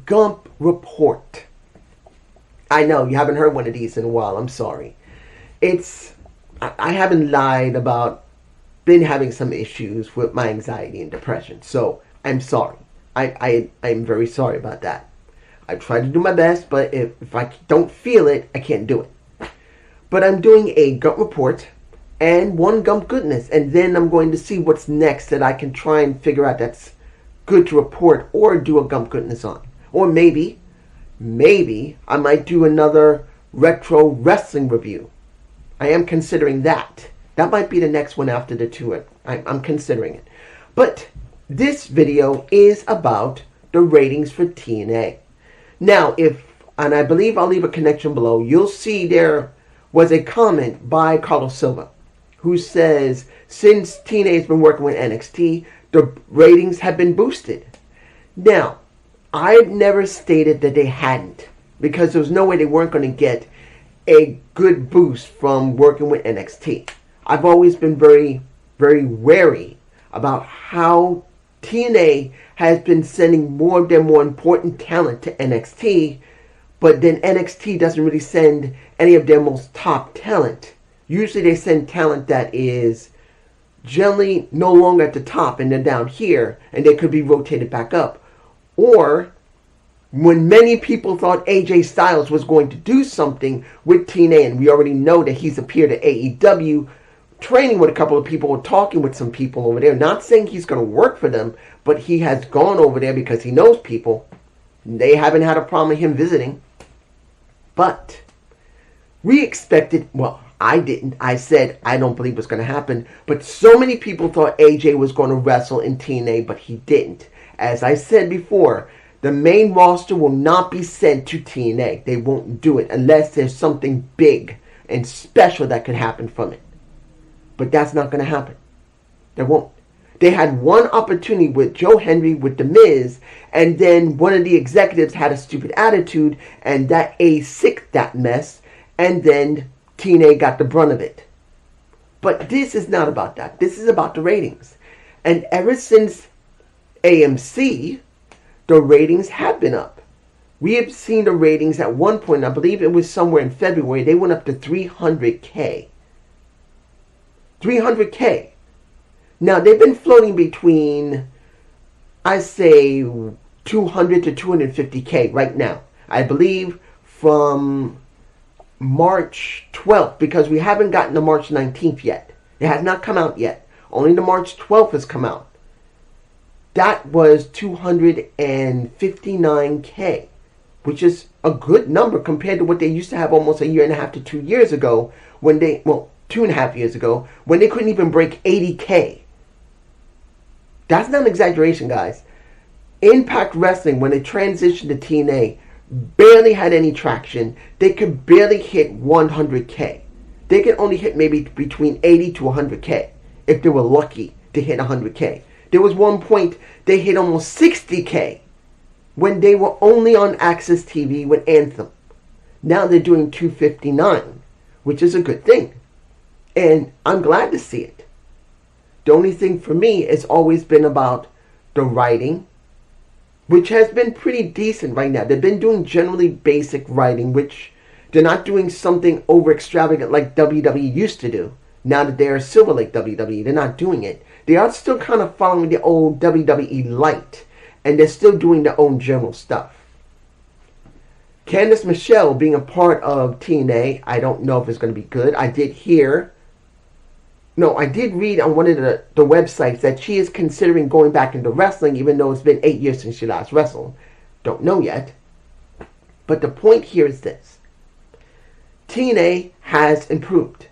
Gump report. I know you haven't heard one of these in a while. I'm sorry. I haven't lied about been having some issues with my anxiety and depression. So I'm sorry. I'm very sorry about that. I try to do my best, but if I don't feel it, I can't do it. But I'm doing a Gump report and one Gump goodness, and then I'm going to see what's next that I can try and figure out that's good to report or do a Gump goodness on. Or maybe I might do another retro wrestling review. I am considering that. That might be the next one after the two. I'm considering it. But this video is about the ratings for TNA. Now, and I believe I'll leave a connection below, you'll see there was a comment by Carlos Silva who says, since TNA has been working with NXT, the ratings have been boosted. Now, I've never stated that they hadn't, because there was no way they weren't going to get a good boost from working with NXT. I've always been very, very wary about how TNA has been sending more of their more important talent to NXT, but then NXT doesn't really send any of their most top talent. Usually they send talent that is generally no longer at the top and they're down here and they could be rotated back up. Or when many people thought AJ Styles was going to do something with TNA, and we already know that he's appeared at AEW, training with a couple of people or talking with some people over there, not saying he's going to work for them, but he has gone over there because he knows people. They haven't had a problem with him visiting. But we expected, well, I didn't. I said I don't believe it's going to happen. But so many people thought AJ was going to wrestle in TNA, but he didn't. As I said before, the main roster will not be sent to TNA. They won't do it unless there's something big and special that could happen from it. But that's not going to happen. They won't. They had one opportunity with Joe Henry, with The Miz, and then one of the executives had a stupid attitude, and that A6 that mess, and then TNA got the brunt of it. But this is not about that. This is about the ratings. And ever since AMC, the ratings have been up. We have seen the ratings at one point, I believe it was somewhere in February, they went up to 300K. 300K. Now, they've been floating between, I say, 200 to 250K right now. I believe from March 12th, because we haven't gotten to March 19th yet. It has not come out yet. Only the March 12th has come out. That was 259K, which is a good number compared to what they used to have almost a year and a half to 2 years ago, when they, well, 2.5 years ago, when they couldn't even break 80K. That's not an exaggeration, guys. Impact Wrestling, when they transitioned to TNA, barely had any traction. They could barely hit 100K. They could only hit maybe between 80 to 100K if they were lucky to hit 100K. There was one point they hit almost 60K when they were only on Access TV with Anthem. Now they're doing 259, which is a good thing. And I'm glad to see it. The only thing for me has always been about the writing, which has been pretty decent right now. They've been doing generally basic writing, which they're not doing something over extravagant like WWE used to do. Now that they're Silver Lake WWE, they're not doing it. They are still kind of following the old WWE light, and they're still doing their own general stuff. Candice Michelle being a part of TNA, I don't know if it's going to be good. I did read on one of the websites that she is considering going back into wrestling, even though it's been 8 years since she last wrestled. Don't know yet. But the point here is this. TNA has improved.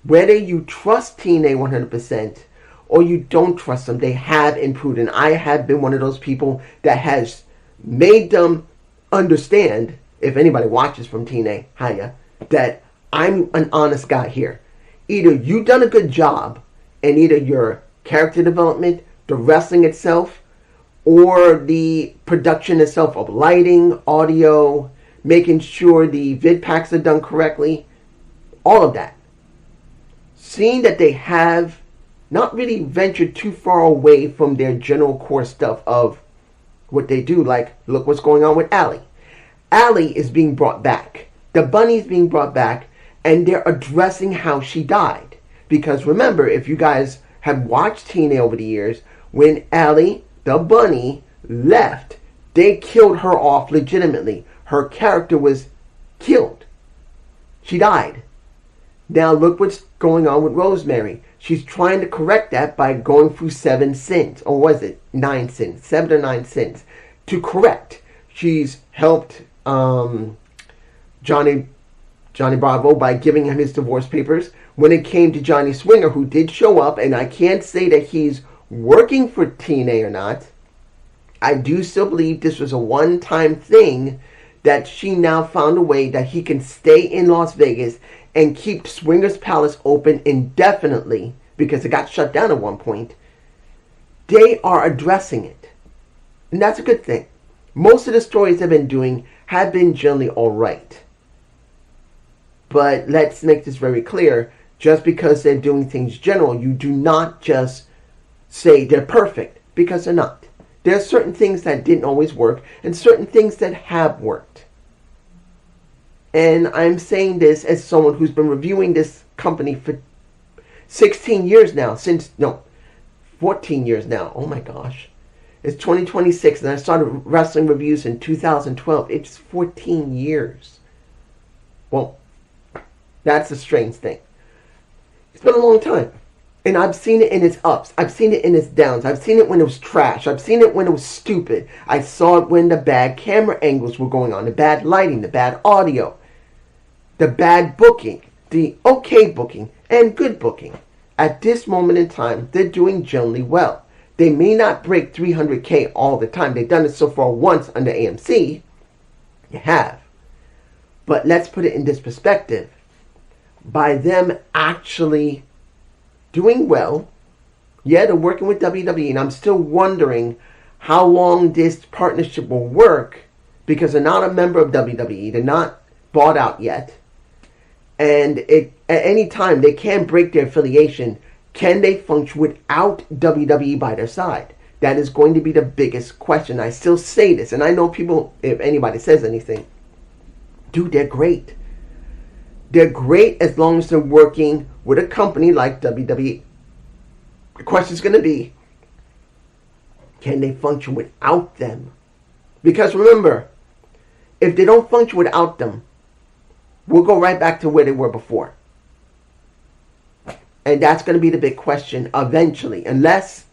Whether you trust TNA 100% or you don't trust them, they have improved. And I have been one of those people that has made them understand, if anybody watches from TNA, hiya, that I'm an honest guy here. Either you've done a good job in either your character development, the wrestling itself, or the production itself of lighting, audio, making sure the vid packs are done correctly, all of that. Seeing that they have not really ventured too far away from their general core stuff of what they do. Like, look what's going on with Allie. Allie is being brought back. The bunny's being brought back, and they're addressing how she died. Because remember, if you guys have watched TNA over the years, when Allie, the bunny, left, they killed her off legitimately. Her character was killed. She died. Now look what's going on with Rosemary. She's trying to correct that by going through 7 sins. Or was it 9 sins? 7 or 9 sins. To correct. She's helped Johnny Bravo by giving him his divorce papers. When it came to Johnny Swinger, who did show up, and I can't say that he's working for TNA or not, I do still believe this was a one-time thing, that she now found a way that he can stay in Las Vegas and keep Swingers Palace open indefinitely, because it got shut down at one point. They are addressing it. And that's a good thing. Most of the stories they've been doing have been generally alright. But let's make this very clear. Just because they're doing things general, you do not just say they're perfect, because they're not. There are certain things that didn't always work, and certain things that have worked. And I'm saying this as someone who's been reviewing this company for 16 years now. 14 years now. Oh my gosh. It's 2026, and I started wrestling reviews in 2012. It's 14 years. Well, that's a strange thing. It's been a long time. And I've seen it in its ups. I've seen it in its downs. I've seen it when it was trash. I've seen it when it was stupid. I saw it when the bad camera angles were going on, the bad lighting, the bad audio, the bad booking, the okay booking, and good booking. At this moment in time, they're doing generally well. They may not break 300K all the time. They've done it so far once under AMC. You have. But let's put it in this perspective. By them actually doing well, yeah, they're working with WWE, and I'm still wondering how long this partnership will work, because they're not a member of WWE. They're not bought out yet. And at any time, they can break their affiliation. Can they function without WWE by their side? That is going to be the biggest question. I still say this, and I know people, if anybody says anything, dude, they're great. They're great as long as they're working with a company like WWE. The question is going to be, can they function without them? Because remember, if they don't function without them, we'll go right back to where they were before. And that's going to be the big question eventually. Unless,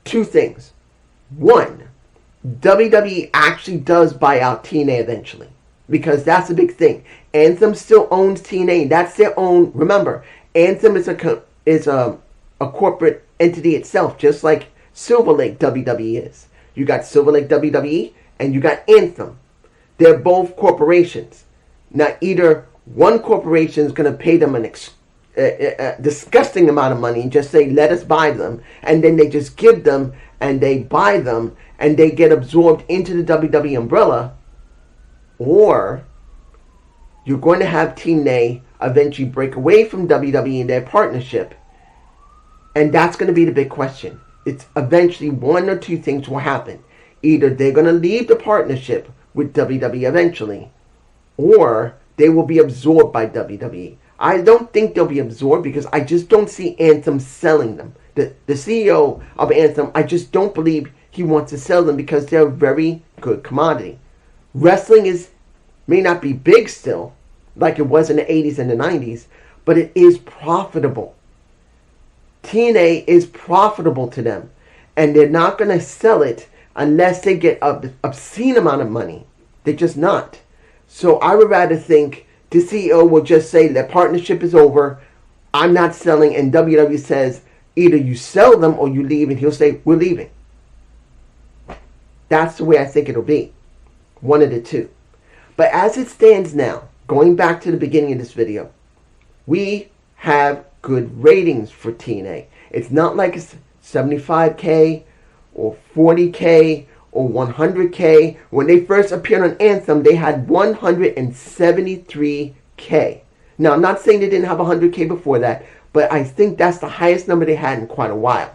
two things. One, WWE actually does buy out TNA eventually. Because that's a big thing. Anthem still owns TNA. That's their own. Remember, Anthem is a corporate entity itself, just like Silver Lake WWE is. You got Silver Lake WWE and you got Anthem. They're both corporations. Now, either one corporation is going to pay them a disgusting amount of money and just say, let us buy them. And then they just give them and they buy them and they get absorbed into the WWE umbrella. Or you're going to have TNA eventually break away from WWE in their partnership. And that's going to be the big question. It's eventually one or two things will happen. Either they're going to leave the partnership with WWE eventually, or they will be absorbed by WWE. I don't think they'll be absorbed because I just don't see Anthem selling them. The CEO of Anthem, I just don't believe he wants to sell them because they're a very good commodity. Wrestling may not be big still, like it was in the 80s and the 90s, but it is profitable. TNA is profitable to them, and they're not going to sell it unless they get an obscene amount of money. They're just not. So I would rather think the CEO will just say the partnership is over, I'm not selling, and WWE says either you sell them or you leave, and he'll say, we're leaving. That's the way I think it'll be. One of the two. But as it stands now, going back to the beginning of this video, we have good ratings for TNA. It's not like it's 75K or 40K or 100K. When they first appeared on Anthem, they had 173K. Now, I'm not saying they didn't have 100K before that, but I think that's the highest number they had in quite a while.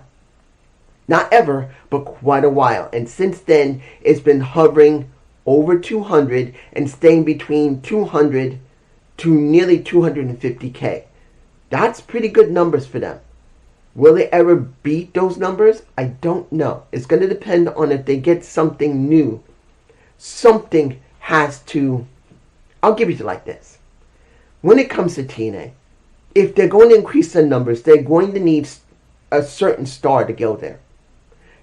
Not ever, but quite a while. And since then, it's been hovering over 200 and staying between 200 to nearly 250K. That's pretty good numbers for them. Will they ever beat those numbers? I don't know. It's going to depend on if they get something new. Something has to... I'll give it to you like this. When it comes to TNA, if they're going to increase their numbers, they're going to need a certain star to go there.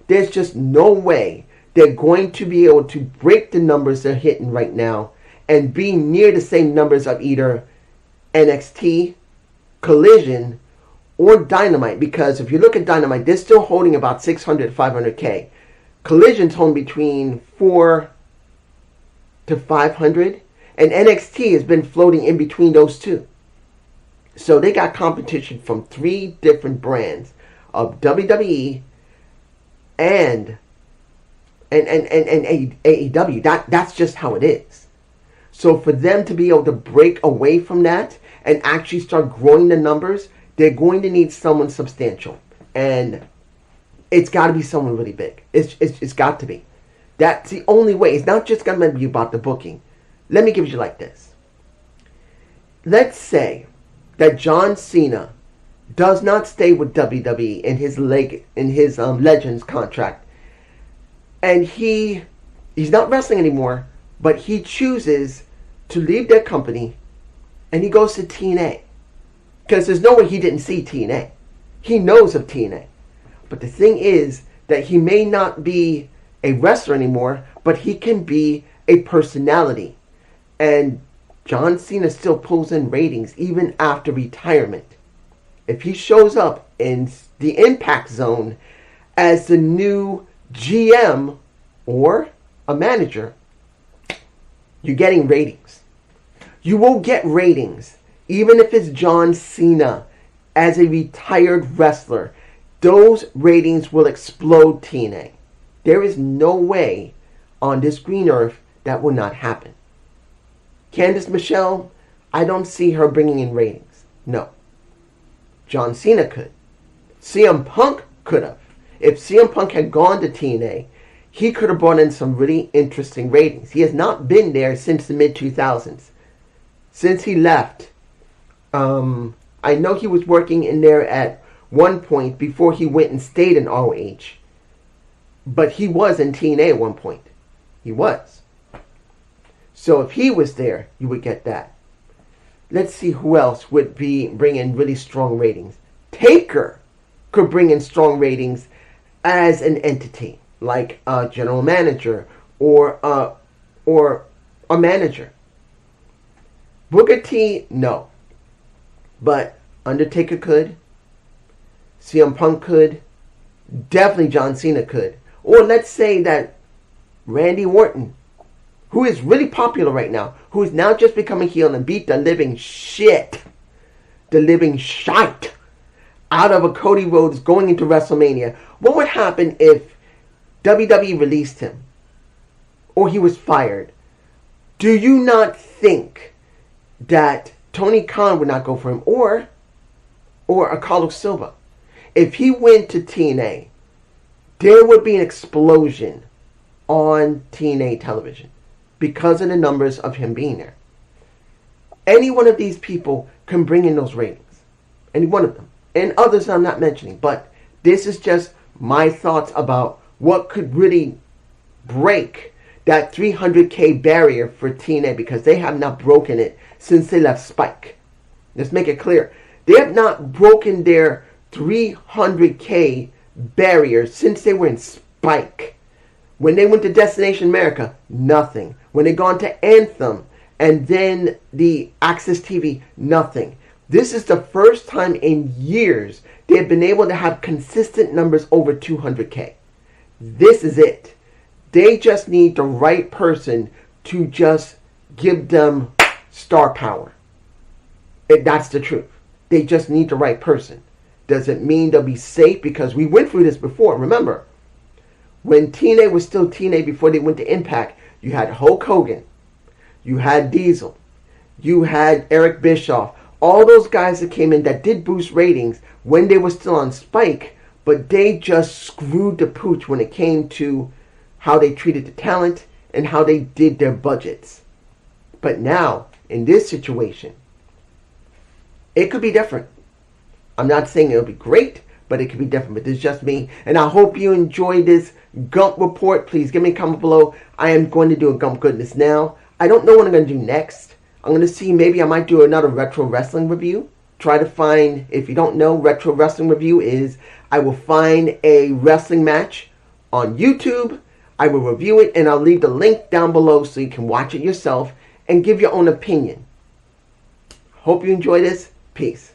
There's just no way they're going to be able to break the numbers they're hitting right now and be near the same numbers of either NXT, Collision, or Dynamite. Because if you look at Dynamite, they're still holding about 600 500K. Collision's holding between 4 to 500, and NXT has been floating in between those two. So they got competition from 3 different brands of WWE and AEW. That's just how it is. So for them to be able to break away from that and actually start growing the numbers, they're going to need someone substantial. And it's got to be someone really big. It's got to be. That's the only way. It's not just going to be about the booking. Let me give you like this. Let's say that John Cena does not stay with WWE in his Legends contract, and he's not wrestling anymore, but he chooses to leave their company, and he goes to TNA, because there's no way he didn't see TNA. He knows of TNA, but the thing is that he may not be a wrestler anymore, but he can be a personality, and John Cena still pulls in ratings even after retirement. If he shows up in the Impact Zone as the new GM or a manager, you're getting ratings. You will get ratings, even if it's John Cena as a retired wrestler. Those ratings will explode TNA. There is no way on this green earth that will not happen. Candice Michelle, I don't see her bringing in ratings. No. John Cena could. CM Punk could have. If CM Punk had gone to TNA, he could have brought in some really interesting ratings. He has not been there since the mid-2000s. Since he left, I know he was working in there at one point before he went and stayed in ROH. But he was in TNA at one point. He was. So if he was there, you would get that. Let's see who else would bring in really strong ratings. Taker could bring in strong ratings as an entity, like a general manager or a manager. Booker T, no. But Undertaker could. CM Punk could. Definitely John Cena could. Or let's say that Randy Orton, who is really popular right now, who is now just becoming heel and beat the living shit out of a Cody Rhodes going into WrestleMania. What would happen if WWE released him or he was fired? Do you not think that Tony Khan would not go for him or a Carlos Silva? If he went to TNA, there would be an explosion on TNA television because of the numbers of him being there. Any one of these people can bring in those ratings. Any one of them. And others I'm not mentioning. But this is just my thoughts about what could really break that 300K barrier for TNA, because they have not broken it since they left Spike. Let's make it clear. They have not broken their 300K barrier since they were in Spike. When they went to Destination America, nothing. When they gone to Anthem and then the Access TV, nothing. This is the first time in years they have been able to have consistent numbers over 200K. This is it. They just need the right person to just give them star power. That's the truth. They just need the right person. Does it mean they'll be safe? Because we went through this before. Remember, when TNA was still TNA before they went to Impact, you had Hulk Hogan, you had Diesel, you had Eric Bischoff, all those guys that came in that did boost ratings when they were still on Spike, but they just screwed the pooch when it came to how they treated the talent and how they did their budgets. But now, in this situation, it could be different. I'm not saying it'll be great, but it could be different. But this is just me. And I hope you enjoyed this Gump report. Please give me a comment below. I am going to do a Gump Goodness now. I don't know what I'm going to do next. I'm going to see, maybe I might do another retro wrestling review. Try to find, if you don't know, retro wrestling review is, I will find a wrestling match on YouTube. I will review it, and I'll leave the link down below so you can watch it yourself and give your own opinion. Hope you enjoy this. Peace.